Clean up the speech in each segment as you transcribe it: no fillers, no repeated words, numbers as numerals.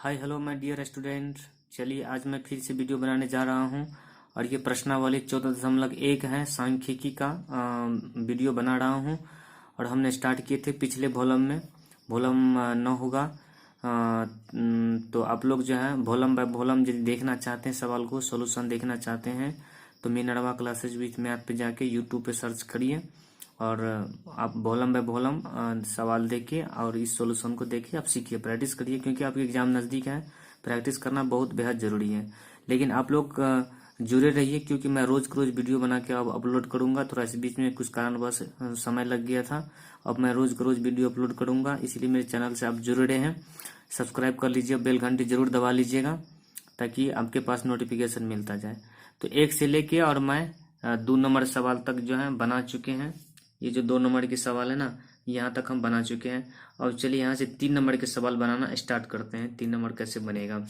Hi hello my dear student. चलिए आज मैं फिर से वीडियो बनाने जा रहा हूं और ये प्रश्नावली 14.1 है सांख्यिकी का वीडियो बना रहा हूं। और हमने स्टार्ट किए थे पिछले वॉल्यूम में। वॉल्यूम 9 होगा। तो आप लोग जो है वॉल्यूम बाय वॉल्यूम यदि देखना चाहते हैं, सवाल को सॉल्यूशन देखना चाहते हैं तो मिनरवा क्लासेज विथ मैथ पे जाके यूट्यूब पे सर्च करिए और आप वॉल्यूम बाय वॉल्यूम सवाल देखिए और इस सॉल्यूशन को देखिए, आप सीखिए, प्रैक्टिस करिए क्योंकि आपके एग्जाम नज़दीक है। प्रैक्टिस करना बहुत बेहद ज़रूरी है। लेकिन आप लोग जुड़े रहिए क्योंकि मैं रोज़ रोज़ वीडियो बना के अब अपलोड करूँगा। थोड़ा इस बीच में कुछ कारणवश समय लग गया था। अब मैं रोज़ रोज़ वीडियो अपलोड करूँगा, इसलिए मेरे चैनल से आप जुड़े हैं। सब्सक्राइब कर लीजिए, बेल घंटी जरूर दबा लीजिएगा ताकि आपके पास नोटिफिकेशन मिलता जाए। तो 1 से लेके और मैं 2 नंबर सवाल तक जो है बना चुके हैं। ये जो 2 नंबर के सवाल है ना, यहाँ तक हम बना चुके हैं। और चलिए यहाँ से 3 नंबर के सवाल बनाना स्टार्ट करते हैं। 3 नंबर कैसे बनेगा,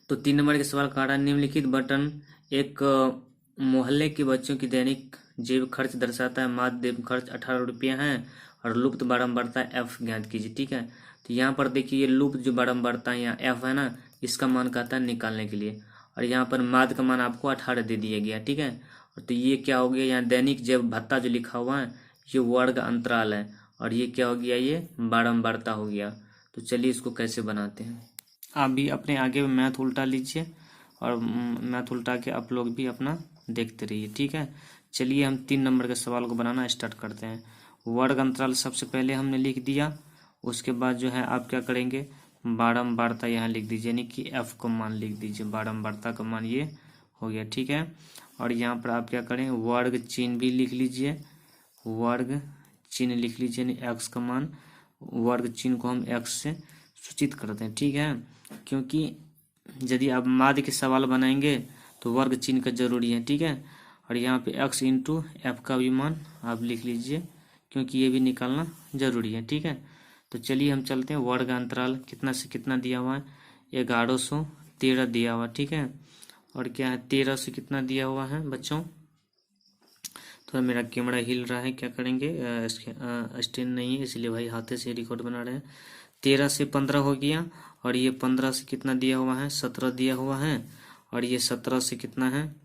तो 3 नंबर के सवाल का निम्नलिखित बटन एक मोहल्ले के बच्चों की दैनिक जेब खर्च दर्शाता है। माध्य जेब खर्च 18 रुपया है और लुप्त बारंबारता एफ ज्ञात कीजिए। ठीक है, तो यहाँ पर देखिए ये लुप्त जो बारंबारता यहाँ एफ है ना, इसका मान कहता है निकालने के लिए। और यहाँ पर माध्य का मान आपको 18 दे दिया गया। ठीक है, तो ये क्या हो गया, यहाँ दैनिक जेब भत्ता जो लिखा हुआ है ये वर्ग अंतराल है और ये क्या हो गया, ये बारंबारता हो गया। तो चलिए इसको कैसे बनाते हैं। आप भी अपने आगे मैथ उल्टा लीजिए और मैथ उल्टा के आप लोग भी अपना देखते रहिए। ठीक है, चलिए हम 3 नंबर के सवाल को बनाना स्टार्ट करते हैं। वर्ग अंतराल सबसे पहले हमने लिख दिया, उसके बाद जो है आप क्या करेंगे, बारंबारता यहाँ लिख दीजिए, यानी कि एफ को मान लिख दीजिए। बारंबारता का मान ये हो गया। ठीक है, और यहाँ पर आप क्या करें, वर्ग चिन्ह भी लिख लीजिए। वर्ग चिन्ह लिख लीजिए, यानी एक्स का मान, वर्ग चिन्ह को हम एक्स से सूचित करते हैं। ठीक है, क्योंकि यदि आप माध्य के सवाल बनाएंगे तो वर्ग चिन्ह का जरूरी है। ठीक है, और यहाँ पे x इंटू एफ का भी मान आप लिख लीजिए क्योंकि ये भी निकालना जरूरी है। ठीक है, तो चलिए हम चलते हैं। वर्ग अंतराल कितना से कितना दिया हुआ है, 1113 दिया हुआ। ठीक है, और क्या है, 13 से कितना दिया हुआ है बच्चों। तो मेरा कैमरा हिल रहा है, क्या करेंगे, स्टैंड नहीं है इसलिए भाई हाथे से रिकॉर्ड बना रहे हैं। 13 से 15 हो गया और ये 15 से कितना दिया हुआ है, 17 दिया हुआ है। और ये 17 से कितना है,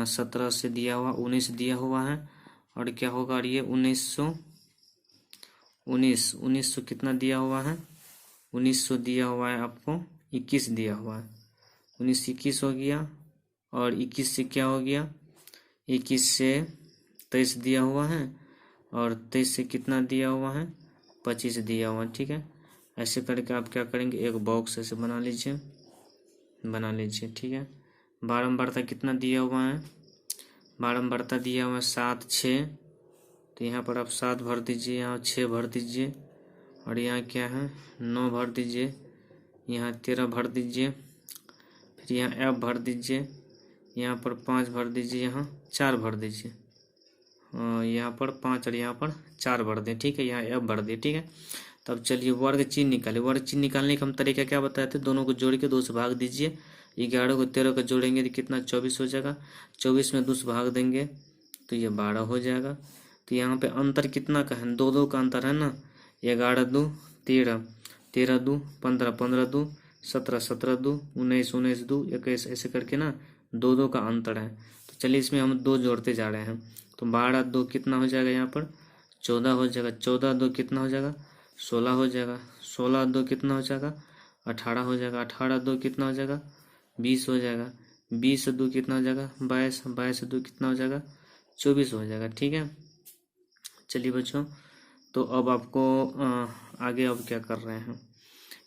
17 से दिया हुआ 19 दिया हुआ है। और क्या होगा, और ये 1900 कितना दिया हुआ है, 1900 दिया हुआ है आपको, 21 दिया हुआ है। 19 21 हो गया और 21 से क्या हो गया, 21 से 23 दिया हुआ है और 23 से कितना दिया हुआ है, 25 दिया हुआ है। ठीक है, ऐसे करके आप क्या करेंगे, एक बॉक्स ऐसे बना लीजिए। ठीक है, बारंबारता कितना दिया हुआ है, बारंबारता दिया हुआ है 7 6, तो यहाँ पर आप 7 भर दीजिए, यहाँ 6 भर दीजिए और यहाँ क्या है 9 भर दीजिए, यहाँ 13 भर दीजिए, फिर यहाँ एफ भर दीजिए, यहाँ पर 5 भर दीजिए, यहाँ 4 भर दीजिए, यहाँ पर 5 और यहाँ पर 4 भर दें। ठीक है, यहाँ एफ भर दिए। ठीक है, तब चलिए वर्ग चिन्ह निकाले। वर्ग चिन्ह निकालने का हम तरीका क्या बताए थे, दोनों को जोड़ के 2 से भाग दीजिए। 11 को 13 को जोड़ेंगे तो कितना 24 हो जाएगा। 24 में 2 से भाग देंगे तो ये 12 हो जाएगा। तो यहाँ पे अंतर कितना का है, 2 2 का अंतर है ना। 11 2 13, 13 2 15, 15 2 17, 17 2 19, 19 2 21, ऐसे करके ना 2 2 का अंतर है। तो चलिए इसमें हम 2 जोड़ते जा रहे हैं। तो 12 2 कितना हो जाएगा, यहाँ पर 14 हो जाएगा। 14 2 कितना हो जाएगा, 16 हो जाएगा। 16 2 कितना हो जाएगा, 18 हो जाएगा। 18 2 कितना हो जाएगा, 20 हो जाएगा। 20 2 कितना हो जाएगा, 22। 22 2 कितना हो जाएगा, 24 हो जाएगा। ठीक है, चलिए बच्चों, तो अब आपको आगे अब क्या कर रहे हैं,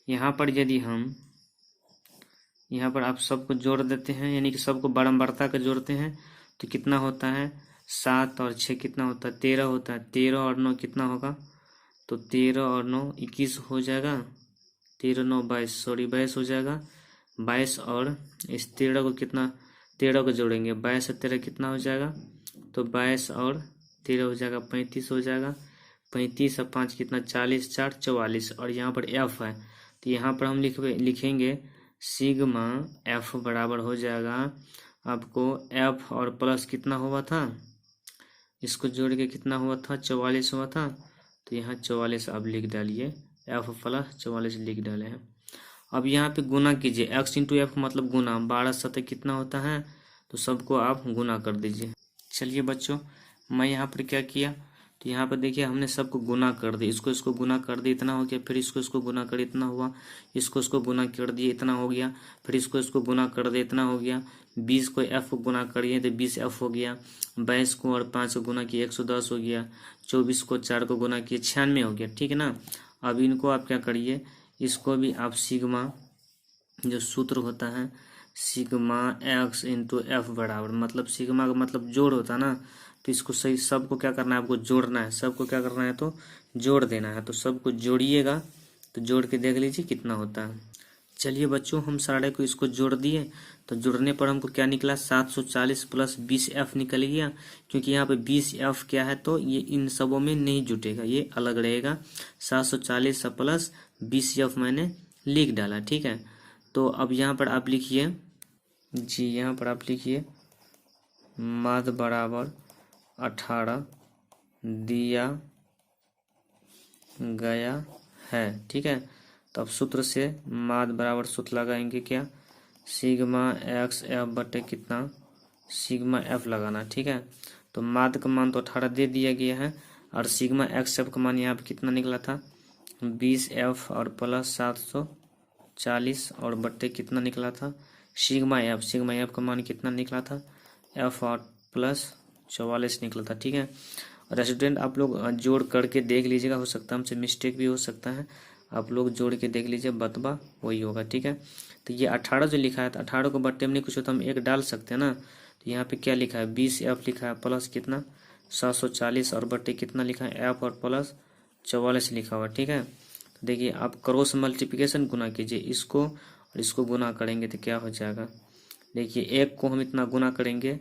यहाँ पर यदि हम यहाँ पर आप सबको जोड़ देते हैं, यानी कि सबको बारंबारता का जोड़ते हैं तो कितना होता है, 7 और 6 कितना होता है, 13 होता है। 13 और 9 कितना होगा, तो 13 और 9 21 हो जाएगा। 13 9 22, सॉरी 22 हो जाएगा। 22 और इस 13 को कितना, 13 को जोड़ेंगे, 22 और 13 कितना हो जाएगा, तो 22 और 13 हो जाएगा 35 हो जाएगा। 35 और 5 कितना, 40 4 44। और यहाँ पर एफ है तो यहाँ पर हम लिखेंगे सिग्मा एफ बराबर हो जाएगा आपको, एफ और प्लस कितना हुआ था, इसको जोड़ के कितना हुआ था, 44 हुआ था। तो यहाँ 44 आप लिख डालिए एफ प्लस 44 लिख डाले हैं। अब यहाँ पे गुना कीजिए, एक्स इंटू एफ मतलब गुना, 12 सतह कितना होता है, तो सबको आप गुना कर दीजिए। चलिए बच्चों, मैं यहाँ पर क्या किया, तो यहाँ पर देखिए हमने सबको गुना कर दिया, इसको गुना कर दिया इतना हो गया, फिर इसको गुना कर इतना हुआ, इसको गुना कर दिए इतना हो गया, फिर इसको गुना कर दिया इतना हो गया, 20 को एफ को गुना करिए तो 20 एफ हो गया, 22 को और 5 को गुना किए 110 हो गया, 24 को 4 को गुना किए 96 हो गया, ठीक है ना। अब इनको आप क्या करिए, इसको भी आप सिग्मा जो सूत्र होता है सिग्मा एक्स इंटू एफ बराबर, मतलब सिग्मा का मतलब जोड़ होता है ना, तो इसको सही सबको क्या करना है, आपको जोड़ना है, सबको क्या करना है तो जोड़ देना है, तो सबको जोड़िएगा, तो जोड़ के देख लीजिए कितना होता है। चलिए बच्चों, हम सारे को इसको जोड़ दिए, तो जोड़ने पर हमको क्या निकला, 740 प्लस 20 एफ निकल गया, क्योंकि यहाँ पे 20 एफ क्या है तो ये इन सबों में नहीं जुटेगा, ये अलग रहेगा। 740 प्लस 20 एफ मैंने लिख डाला, ठीक है। तो अब यहाँ पर आप लिखिए जी, यहाँ पर आप लिखिए माध्य बराबर 18 दिया गया है, ठीक है। तो अब सूत्र से माध्य बराबर सूत्र लगाएंगे क्या, सिग्मा एक्स एफ बटे कितना, सिग्मा एफ लगाना, ठीक है। तो माध्य का मान तो 18 दे दिया गया है, और सिग्मा एक्स एफ का मान यहाँ पे कितना निकला था 20 एफ और प्लस 740 और बट्टे कितना निकला था सिग्मा एफ का मान कितना निकला था एफ और प्लस 44 निकला था, ठीक है। और स्टूडेंट आप लोग जोड़ करके देख लीजिएगा, हो सकता है हमसे मिस्टेक भी हो सकता है, आप लोग जोड़ के देख लीजिए, बतबा वही होगा, ठीक है। तो ये 18 जो लिखा है, तो 18 को बट्टे में नहीं कुछ हो तो हम एक डाल सकते हैं ना, तो यहाँ पे क्या लिखा है 20 एफ लिखा है प्लस कितना 740 और बट्टे कितना लिखा है एफ और प्लस 44 लिखा हुआ, ठीक है। तो देखिए आप क्रॉस मल्टीप्लिकेशन गुना कीजिए, इसको और इसको गुना करेंगे तो क्या हो जाएगा, देखिए एक को हम इतना गुना करेंगे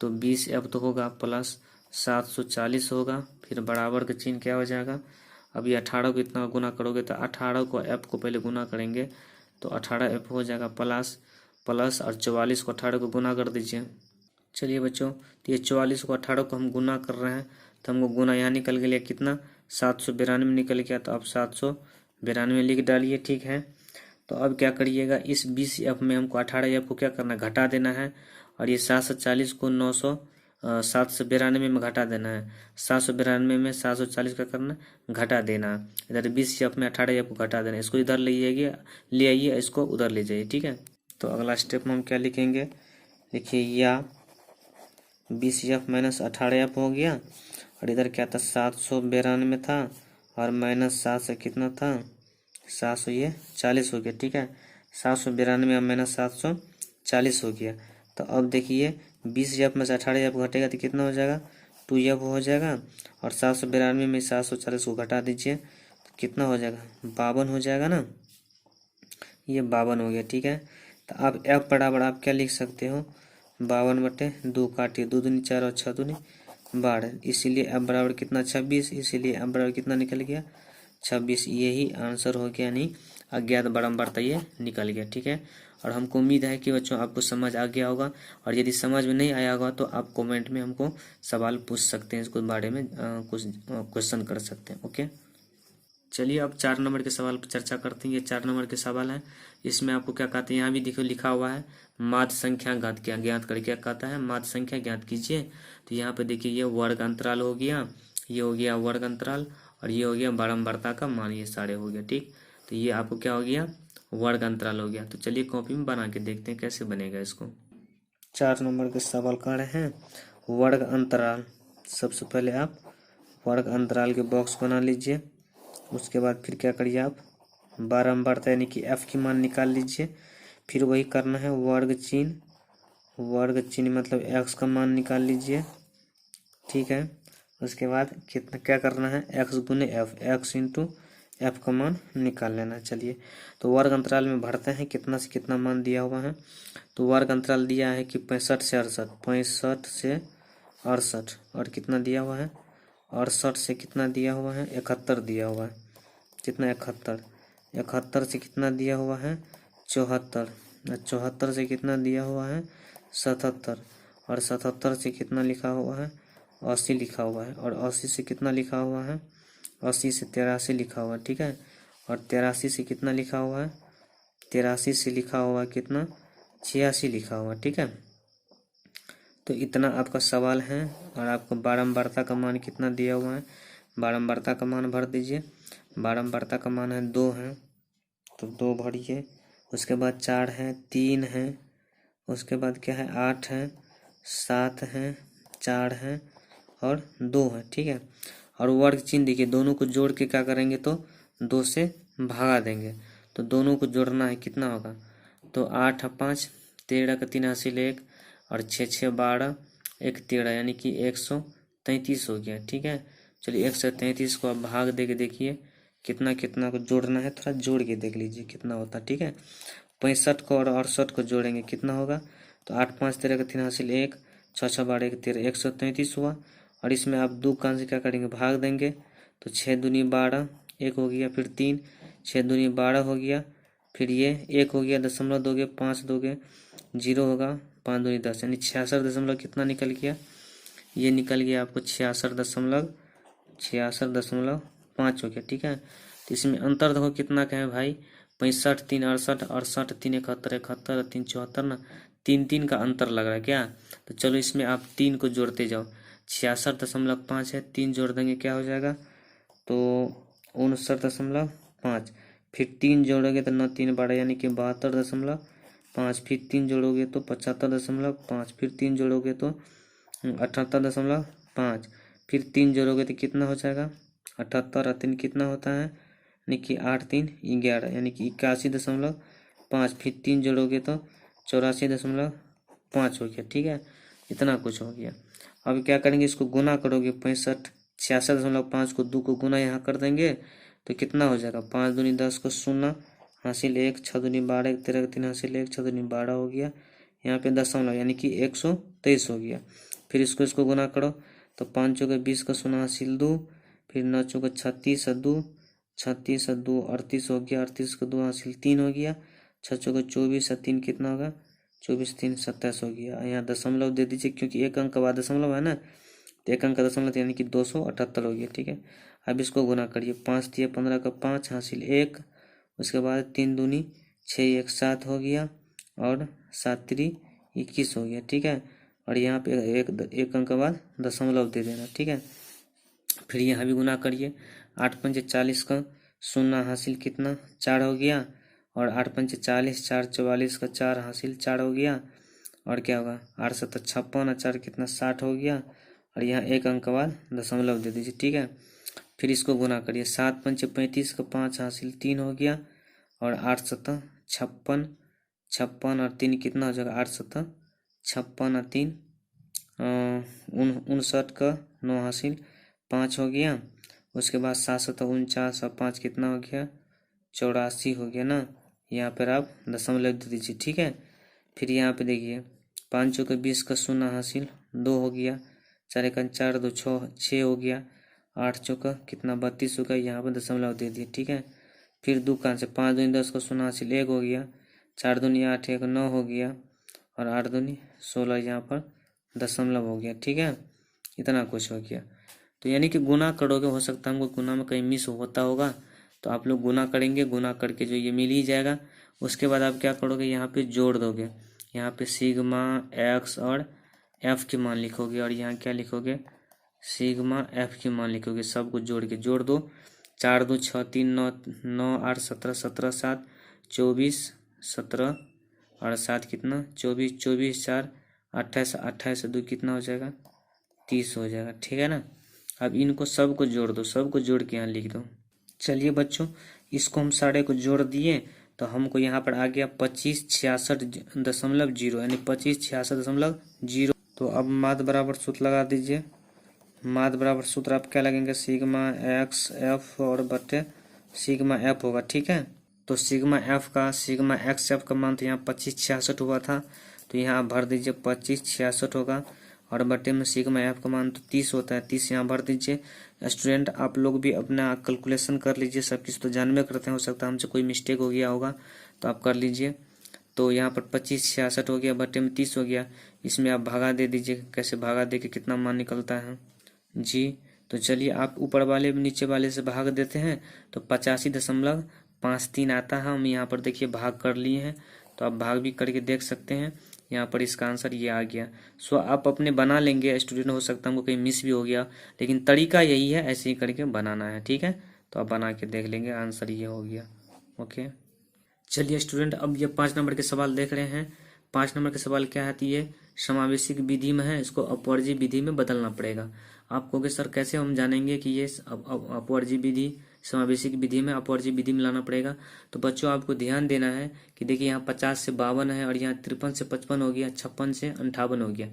तो 20 एफ तो होगा प्लस 740 होगा, फिर बराबर का चिन्ह क्या हो जाएगा, अब ये 18 को इतना गुना करोगे तो 18 को एफ को पहले गुना करेंगे तो 18 एफ हो जाएगा प्लस और 44 को 18 को गुना कर दीजिए। चलिए बच्चों, तो ये 44 को 18 को हम गुना कर रहे हैं, तो हमको गुना यहाँ निकल गया कितना 792 निकल गया, तो अब 792 लिख डालिए, ठीक है। तो अब क्या करिएगा, इस 20 एफ में हमको 18 एफ को क्या करना है घटा देना है, और ये 740 को 792 में घटा देना है, 792 में 740 का करना घटा देना, इधर 20 एफ में 18 एफ को घटा देना, इसको इधर ले आइए, इसको उधर ले जाइए, ठीक है। तो अगला स्टेप में हम क्या लिखेंगे, लिखिए या 20 एफ माइनस 18 एफ हो गया, और इधर क्या था 792 था, और माइनस 7 से कितना था 740 हो गया, ठीक है। 792 और माइनस 740 हो गया। तो अब देखिए 20 एफ में से 18 एफ घटेगा तो कितना हो जाएगा 2 एफ हो जाएगा, और 792 में 740 को घटा दीजिए तो कितना हो जाएगा 52 हो जाएगा ना, ये 52 हो गया, ठीक है। तो आप एफ बराबर आप क्या लिख सकते हो 52 बटे 2 काटिए, 2 दूनी 4 और 6 दूनी 12, इसीलिए एफ बराबर कितना 26, इसीलिए एफ बराबर कितना निकल गया 26, यही आंसर हो गया, यानी अज्ञात बारंबारता ये निकल गया, ठीक है। और हमको उम्मीद है कि बच्चों आपको समझ आ गया होगा, और यदि समझ में नहीं आया होगा तो आप कमेंट में हमको सवाल पूछ सकते हैं, इसको बारे में कुछ क्वेश्चन कर सकते हैं, ओके। चलिए अब 4 नंबर के सवाल पर चर्चा करते हैं। ये 4 नंबर के सवाल है, इसमें आपको क्या कहते हैं, यहाँ भी देखो लिखा हुआ है माध्य संख्या ज्ञात करके क्या कहता है माध्य संख्या ज्ञात कीजिए। तो यहाँ पे देखिए ये वर्ग अंतराल हो गया, ये हो गया वर्ग अंतराल, और ये हो गया बारंबारता का मान, ये सारे हो गया, ठीक। तो ये आपको क्या हो गया वर्ग अंतराल हो गया। तो चलिए कॉपी में बना के देखते हैं कैसे बनेगा इसको। 4 नंबर के सवाल कर रहे हैं वर्ग अंतराल। सबसे पहले आप वर्ग अंतराल के बॉक्स बना लीजिए, उसके बाद फिर क्या करिए आप बारंबारता यानी कि एफ की मान निकाल लीजिए, फिर वही करना है वर्ग चिन्ह मतलब एक्स का मान निकाल लीजिए, ठीक है। उसके बाद कितना क्या करना है एक्स गुने एफ, एक्स इंटू एफ का मान निकाल लेना। चलिए तो वर्ग अंतराल में भरते हैं कितना से कितना मान दिया हुआ है। तो वर्ग अंतराल दिया है कि 65 से 68, 65 से 68, और कितना दिया हुआ है 68 से कितना दिया हुआ है 71 दिया हुआ है, कितना 71, 71 से कितना दिया हुआ है 74, 74 से कितना दिया हुआ है 77, और 77 से कितना लिखा हुआ है 80 लिखा हुआ है, और 80 से कितना लिखा हुआ है 80 से 83 लिखा हुआ है, ठीक है। और 83 से कितना लिखा हुआ है, 83 से लिखा हुआ है कितना, 86 लिखा हुआ है। ठीक है, तो इतना आपका सवाल है। और आपको बारंबारता का मान कितना दिया हुआ है, बारंबारता का मान भर दीजिए। बारंबारता का मान है 2 है, तो 2 भरिए। उसके बाद 4 है, 3 है, उसके बाद क्या है, 8 है, 7 है, 4 है और 2 है। ठीक है, और वर्ग चिन्ह देखिए, दोनों को जोड़ के क्या करेंगे, तो 2 से भगा देंगे। तो दोनों को जोड़ना है, कितना होगा, तो 8 5 13 का 3 हासिल 1 और 6 6 12 1 13, यानी कि 133 हो गया। ठीक है, चलिए 133 को आप भाग दे के देखिए कितना कितना को जोड़ना है, थोड़ा जोड़ के देख लीजिए कितना होता है। ठीक है, 65 को और 68 को जोड़ेंगे कितना होगा, तो 8 5 13 का 3 हासिल 1 6 6 12 1 13, 133 हुआ। और इसमें आप 2 कान से क्या करेंगे, भाग देंगे। तो 6 दूनी 12 1 हो गया, फिर 3 6 दूनी 12 हो गया, फिर ये 1 हो गया, दशमलव दोगे 5 दोगे 0 होगा, 5 दूनी 10, यानी 66 दशमलव कितना निकल गया, ये निकल गया आपको 66.5 हो गया। ठीक है, तो इसमें अंतर देखो कितना का है भाई, 65 3 68, 68 3 71, 71 3 74 ना, 3 3 का अंतर लग रहा है क्या। तो चलो इसमें आप 3 को जोड़ते जाओ, 66.5 है, 3 जोड़ देंगे क्या हो जाएगा, तो 59.5, फिर 3 जोड़ोगे तो 9 3 12, यानी कि 72.5, फिर 3 जोड़ोगे तो 75.5, फिर 3 जोड़ोगे तो 78.5, फिर 3 जोड़ोगे तो कितना हो जाएगा, 78 और 3 कितना होता है, यानी कि 8 3 11, यानी कि 81.5, फिर 3 जोड़ोगे तो 84.5 हो गया। ठीक है, इतना कुछ हो गया। अब क्या करेंगे, इसको गुना करोगे, 66.5 को 2 को गुना यहाँ कर देंगे तो कितना हो जाएगा, 5 दूनी 10 को 0 हासिल 1 6 दूनी 12 1 13 का 3 हासिल 1 6 दूनी 12 हो गया, यहाँ पे दशमलव यानी कि 123 हो गया। फिर इसको गुना करो, तो 5 चौके 20 का 0 हासिल 2, फिर 9 चौके 36 और 2 36 और 2 38 हो गया, 38 का 2 हासिल 3 हो गया, 6 चौके 24 और 3 कितना होगा, 24 3 27 हो गया। यहाँ दशमलव दे दीजिए क्योंकि एक अंक का बाद दशमलव है ना, तो एक अंक का दशमलव यानी कि 278 हो गया। ठीक है, अब इसको गुना करिए, 5 दिए 15 का 5 हासिल 1, उसके बाद 3 दूनी 6 1 7 हो गया और 7 3 21 हो गया। ठीक है, और यहाँ पे एक अंक के बाद दशमलव दे देना। ठीक है, फिर यहाँ भी गुना करिए, 8 पंचे 40 का 0 हासिल कितना 4 हो गया, और 8 पंचे 40 4 44 का 4 हासिल 4 हो गया, और क्या होगा 8 7 56 और 4 कितना 60 हो गया, और यहाँ एक अंक के बाद दशमलव दे दीजिए। ठीक है, फिर इसको गुना करिए, 7 पंचे 35 का 5 हासिल 3 हो गया, और 8 7 56 56 और 3 कितना हो जाएगा, 8 7 56 और 3 59 का 9 हासिल 5 हो गया, उसके बाद 7 7 49 और 5 कितना हो गया, 84 हो गया ना, यहाँ पर आप दशमलव दे दीजिए। ठीक है, फिर यहाँ पे देखिए 5 चौके 20 का 0 हासिल 2 हो गया, 4 एक 4 2 6 हो गया, 8 चौका कितना 32 हो गया, यहाँ पर दशमलव दे दिए। ठीक है, फिर 2 कान से 5 दूनी 10 का 0 हासिल 1 हो गया, 4 दूनी 8 1 9 हो गया, और 8 दूनी 16, यहाँ पर दशमलव हो गया। ठीक है, इतना कुछ हो गया। तो यानी कि गुना करोगे, हो सकता है हमको गुना में कहीं मिस होता होगा, तो आप लोग गुना करेंगे, गुना करके जो ये मिल ही जाएगा। उसके बाद आप क्या करोगे, यहाँ पे जोड़ दोगे, यहाँ पे सिग्मा एक्स और एफ के मान लिखोगे, और यहाँ क्या लिखोगे, सिग्मा एफ के मान लिखोगे, सबको जोड़ के जोड़ दो, 4 2 6 3 9 9 8 17 17 7 24 17 और 7 कितना 24 24 4 28 28 2 कितना हो जाएगा 30 हो जाएगा। ठीक है ना, अब इनको सबको जोड़ दो, सबको जोड़ के यहाँ लिख दो। चलिए बच्चों, इसको हम सारे को जोड़ दिए, तो हमको यहाँ पर आ गया 2566.0, यानी 2566.0। तो अब माद बराबर सूत्र लगा दीजिए। माद बराबर सूत्र आप क्या लगेंगे, सिग्मा एक्स एफ और बटे सिग्मा एफ होगा। ठीक है, तो सिग्मा एक्स एफ का मान तो यहाँ 2566 हुआ था, तो यहाँ भर दीजिए 2566 होगा, और बटे में सिग्मा एफ का मान तो 30 होता है, 30 यहाँ भर दीजिए। स्टूडेंट आप लोग भी अपना कैलकुलेशन कर लीजिए, सब किस तो जानवे करते हैं, हो सकता है हमसे कोई मिस्टेक हो गया होगा, तो आप कर लीजिए। तो यहाँ पर 2566 हो गया, बटे में 30 हो गया, इसमें आप भागा दे दीजिए, कैसे भागा दे के कितना मान निकलता है जी, तो चलिए आप ऊपर वाले नीचे वाले से भाग देते हैं तो 85.53 आता है। हम यहाँ पर देखिए भाग कर लिए हैं, तो आप भाग भी करके देख सकते हैं। यहाँ पर इसका आंसर ये आ गया। सो आप अपने बना लेंगे स्टूडेंट, हो सकता है हमको कहीं मिस भी हो गया, लेकिन तरीका यही है, ऐसे ही करके बनाना है। ठीक है, तो आप बना के देख लेंगे, आंसर ये हो गया। ओके, चलिए स्टूडेंट, अब ये 5 नंबर के सवाल देख रहे हैं। 5 नंबर के सवाल क्या है, तो ये समावेशिक विधि में है, इसको अपवर्जी विधि में बदलना पड़ेगा। आप कहोगे सर कैसे हम जानेंगे कि ये अपवर्जी विधि समावेशिक विधि में अपवर्जी विधि में लाना पड़ेगा। तो बच्चों आपको ध्यान देना है कि देखिए यहाँ 50 से 52 है, और यहाँ 53 से 55 हो गया, 56 से 58 हो गया।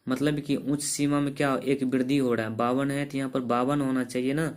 मतलब कि उच्च सीमा में क्या एक वृद्धि हो रहा है। 52 है तो यहाँ पर 52 होना चाहिए ना,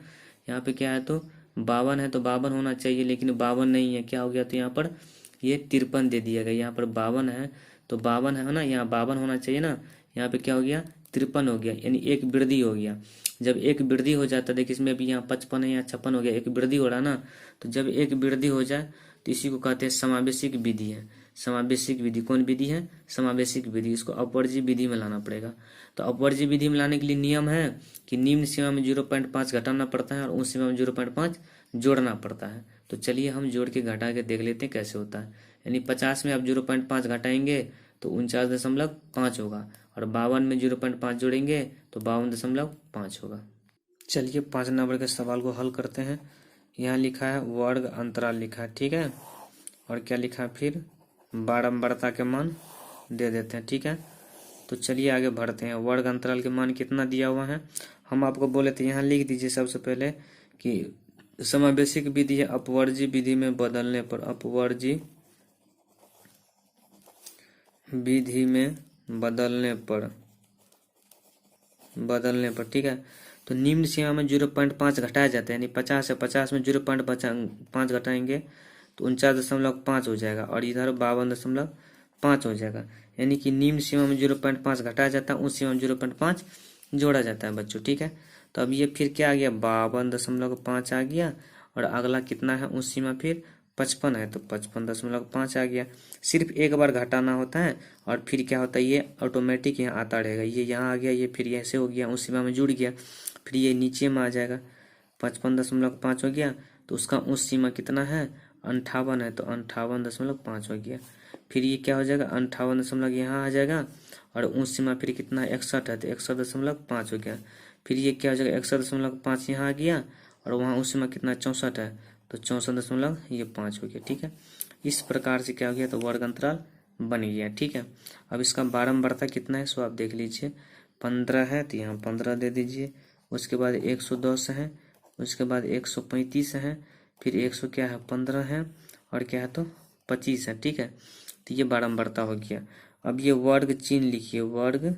यहाँ पे क्या है तो 52 है तो 52 होना चाहिए, लेकिन 52 नहीं है, क्या हो गया तो यहाँ पर ये 53 दे दिया गया। यहाँ पर 52 है तो 52 है ना, यहाँ 52 होना चाहिए ना, यहाँ पे क्या हो गया 53 हो गया, यानी एक वृद्धि हो गया। जब एक वृद्धि हो जाता है, देखिए इसमें भी यहाँ 55 है, यहाँ 56 हो गया, एक वृद्धि हो रहा है ना। तो जब एक वृद्धि हो जाए तो इसी को कहते हैं समावेशिक विधि है। समावेशिक विधि कौन विधि है, समावेशिक विधि। इसको अपवर्जी विधि में लाना पड़ेगा। तो अपवर्जी विधि में लाने के लिए नियम है कि निम्न सीमा में 0.5 घटाना पड़ता है और उस सीमा में 0.5 जोड़ना पड़ता है। तो चलिए हम जोड़ के घटा के देख लेते हैं कैसे होता है। यानी 50 में आप 0.5 घटाएंगे तो 49.5 होगा, और 52 में 0.5 जोड़ेंगे तो 52.5 होगा। चलिए 5 नंबर के सवाल को हल करते हैं। यहाँ लिखा है वर्ग अंतराल लिखा है, ठीक है, और क्या लिखा है फिर बारंबारता के मान दे देते हैं। ठीक है, तो चलिए आगे बढ़ते हैं। वर्ग अंतराल के मान कितना दिया हुआ है, हम आपको बोले थे यहाँ लिख दीजिए सबसे पहले कि समावेशिक विधि है अपवर्जी विधि में बदलने पर, अपवर्जी विधि में बदलने पर ठीक है। तो निम्न सीमा में 0.5 घटाया जाता है, यानी 50 है, 50 में 0.5 घटाएंगे तो 49.5 हो जाएगा, और इधर 52.5 हो जाएगा। यानी कि निम्न सीमा में 0.5 घटाया जाता है, उस सीमा में 0.5 जोड़ा जाता है बच्चों। ठीक है, तो अब ये फिर क्या आ गया 52.5 आ गया, और अगला कितना है उस सीमा फिर 55 है तो 55.5 आ गया। सिर्फ एक बार घटाना होता है और फिर क्या होता है ये ऑटोमेटिक यहाँ आता रहेगा। ये यहाँ आ गया, ये फिर ऐसे हो गया, उस सीमा में जुड़ गया, फिर ये नीचे में आ जाएगा। 55.5 हो गया तो उसका उस सीमा कितना है 58 है तो 58.5 हो गया। फिर ये क्या हो जाएगा 58 यहाँ आ जाएगा, और उस सीमा फिर कितना 61 है तो 61.5 हो गया। फिर ये क्या हो जाएगा 61.5 यहाँ आ गया, और वहाँ उस सीमा कितना 64 है तो 64.5 हो गया। ठीक है, इस प्रकार से क्या हो गया तो वर्ग अंतराल बन गया। ठीक है, अब इसका बारंबारता कितना है सो आप देख लीजिए। 15 है तो यहाँ 15 दे दीजिए, उसके बाद 110 है, उसके बाद 135 है, फिर 100 क्या है 15 है, और क्या है तो 25 है। ठीक है, तो ये बारंबारता हो गया। अब ये वर्ग चिन्ह लिखिए, वर्ग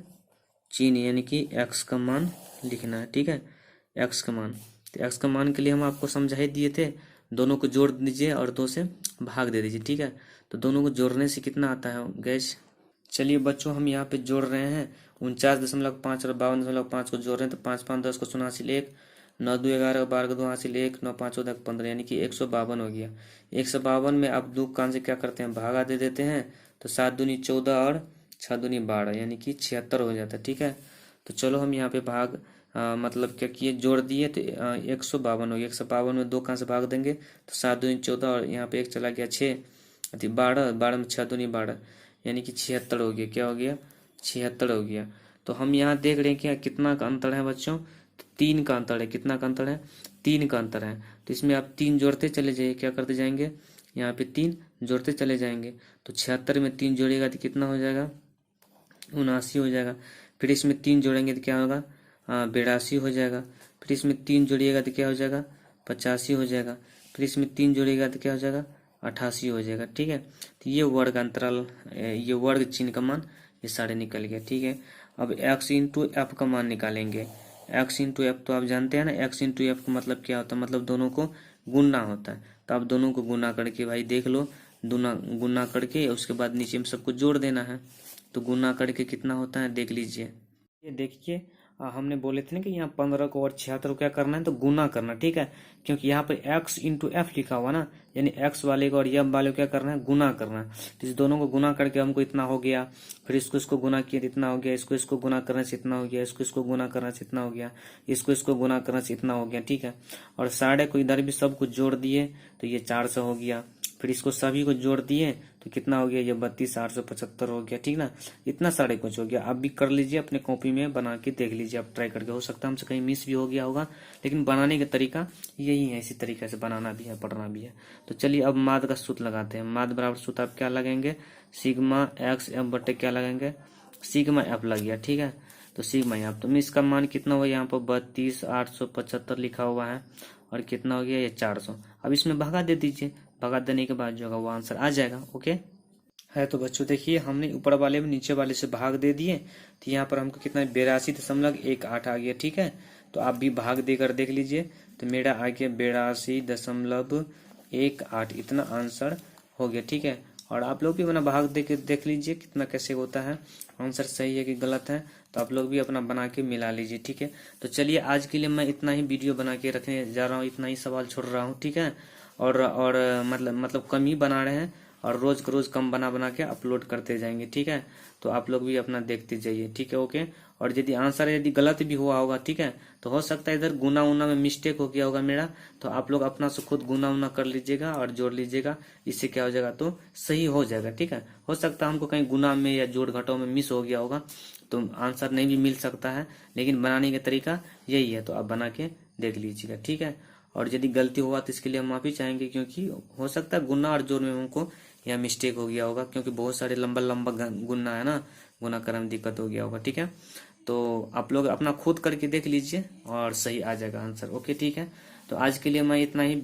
चिन्ह यानी कि x का मान लिखना है। ठीक है, x का मान, तो x का मान के लिए हम आपको समझा ही दिए थे, दोनों को जोड़ दीजिए और 2 से भाग दे दीजिए। ठीक है, तो दोनों को जोड़ने से कितना आता है गैस। चलिए बच्चों हम यहाँ पे जोड़ रहे हैं 49.5 और 52.5 को जोड़ रहे हैं, तो 5 5 10 को 87 1, 9 2 11 12 2 हासिल 1, 9 5 14 15, यानी कि 152 हो गया। 152 में आप 2 कान से क्या करते हैं भागा दे देते हैं, तो 7 दूनी 14 और 6 दूनी 12, यानी कि 76 हो जाता है। ठीक है, तो चलो हम यहाँ पे भाग मतलब क्या किए जोड़ दिए तो 152 हो गया। 152 में 2 कान से भाग देंगे तो 7 दूनी 14, और यहाँ पे 1 चला गया 6, 12, 12 में 6 दूनी 12, यानी कि 76 हो गया। क्या हो गया 76 हो गया। तो हम यहाँ देख रहे हैं कि कितना का अंतर है बच्चों, तो 3 का अंतर है। कितना का अंतर है 3 का अंतर है। तो इसमें आप 3 जोड़ते चले जाइए, क्या करते जाएंगे यहाँ पे 3 जोड़ते चले जाएंगे, तो 76 में 3 जोड़ेगा तो कितना हो जाएगा 79 हो जाएगा। फिर इसमें 3 जोड़ेंगे तो क्या होगा 82 हो जाएगा। फिर इसमें 3 जोड़िएगा तो क्या हो जाएगा 85 हो जाएगा। फिर इसमें 3 जोड़िएगा तो क्या हो जाएगा 88 हो जाएगा। ठीक है, तो ये वर्ग अंतराल, ये वर्ग चिन्ह का मान ये सारे निकल गया। ठीक है, अब x इंटू एफ का मान निकालेंगे। x इंटू एफ तो आप जानते हैं ना, x इंटू एफ का मतलब क्या होता है, मतलब दोनों को गुना होता है। तो आप दोनों को गुना करके भाई देख लो, गुना करके उसके बाद नीचे में सबको जोड़ देना है। तो गुना करके कितना होता है देख लीजिए, ये देखिए हमने बोले थे ना कि यहाँ 15 को और 76 को क्या करना है, तो गुना करना, ठीक है। क्योंकि यहाँ पे x इंटू एफ लिखा हुआ ना, यानी x वाले को और y वाले को क्या करना है, गुना करना है। तो इस दोनों को गुना करके हमको इतना हो गया, फिर इसको गुना किया तो इतना हो गया, इसको गुना करने से इतना हो गया, इसको गुना करने से इतना हो गया, इसको गुना करने से इतना हो गया, ठीक है। और साढ़े को इधर भी सब कुछ जोड़ दिए तो ये 400 हो गया, फिर इसको सभी को जोड़ दिए तो कितना हो गया, ये 32,875 हो गया, ठीक ना। इतना साढ़े कुछ हो गया। आप भी कर लीजिए, अपने कॉपी में बना के देख लीजिए, आप ट्राई करके। हो सकता है हमसे कहीं मिस भी हो गया होगा, लेकिन बनाने का तरीका यही है, इसी तरीके से बनाना भी है, पढ़ना भी है। तो चलिए अब माद का सूत्र लगाते हैं। माद बराबर सूत्र आप क्या लगेंगे, सिग्मा एक्स एफ बटे क्या लगेंगे, सिग्मा एफ लग गया, ठीक है। तो सिग्मा एफ, तो इसका मान कितना हुआ, यहाँ पर 32,875 लिखा हुआ है, और कितना हो गया ये 400। अब इसमें भगा दे दीजिए, भगा देने के बाद जो होगा वो आंसर आ जाएगा, ओके है। तो बच्चों देखिए, हमने ऊपर वाले में नीचे वाले से भाग दे दिए, तो यहाँ पर हमको कितना 82.18 आ गया, ठीक है। तो आप भी भाग देकर देख लीजिए, तो मेरा आ गया 82.18, इतना आंसर हो गया, ठीक है। और आप लोग भी अपना भाग दे के देख लीजिए कितना कैसे होता है, आंसर सही है कि गलत है, तो आप लोग भी अपना बना के मिला लीजिए, ठीक है। तो चलिए आज के लिए मैं इतना ही वीडियो बना के रखने जा रहा हूँ, इतना ही सवाल छोड़ रहा हूँ, ठीक है। और मतलब कम ही बना रहे हैं, और रोज रोज कम बना के अपलोड करते जाएंगे, ठीक है। तो आप लोग भी अपना देखते जाइए, ठीक है, ओके। और यदि आंसर यदि गलत भी हुआ होगा, ठीक है, तो हो सकता है इधर गुना उना में मिस्टेक हो गया होगा मेरा, तो आप लोग अपना से खुद गुना उना कर लीजिएगा और जोड़ लीजिएगा, इससे क्या हो जाएगा, तो सही हो जाएगा, ठीक है। हो सकता है हमको कहीं गुना में या जोड़ घटाव में मिस हो गया होगा, तो आंसर नहीं भी मिल सकता है, लेकिन बनाने का तरीका यही है, तो आप बना के देख लीजिएगा, ठीक है। और यदि गलती हुआ तो इसके लिए हम माफी चाहेंगे, क्योंकि हो सकता है गुना और जोड़ में हमको या मिस्टेक हो गया होगा, क्योंकि बहुत सारे लंबा लंबा गुना है ना, गुना करने में दिक्कत हो गया होगा, ठीक है। तो आप लोग अपना खुद करके देख लीजिए और सही आ जाएगा आंसर, ओके, ठीक है। तो आज के लिए मैं इतना ही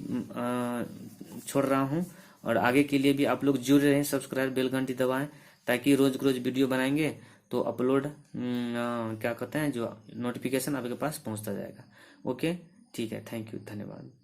छोड़ रहा हूँ, और आगे के लिए भी आप लोग जुड़े रहें, सब्सक्राइब बेल घंटी दबाएं, ताकि रोज रोज वीडियो बनाएंगे तो अपलोड क्या कहते हैं, जो नोटिफिकेशन आपके पास पहुंचता जाएगा, ओके, ठीक है। थैंक यू, धन्यवाद।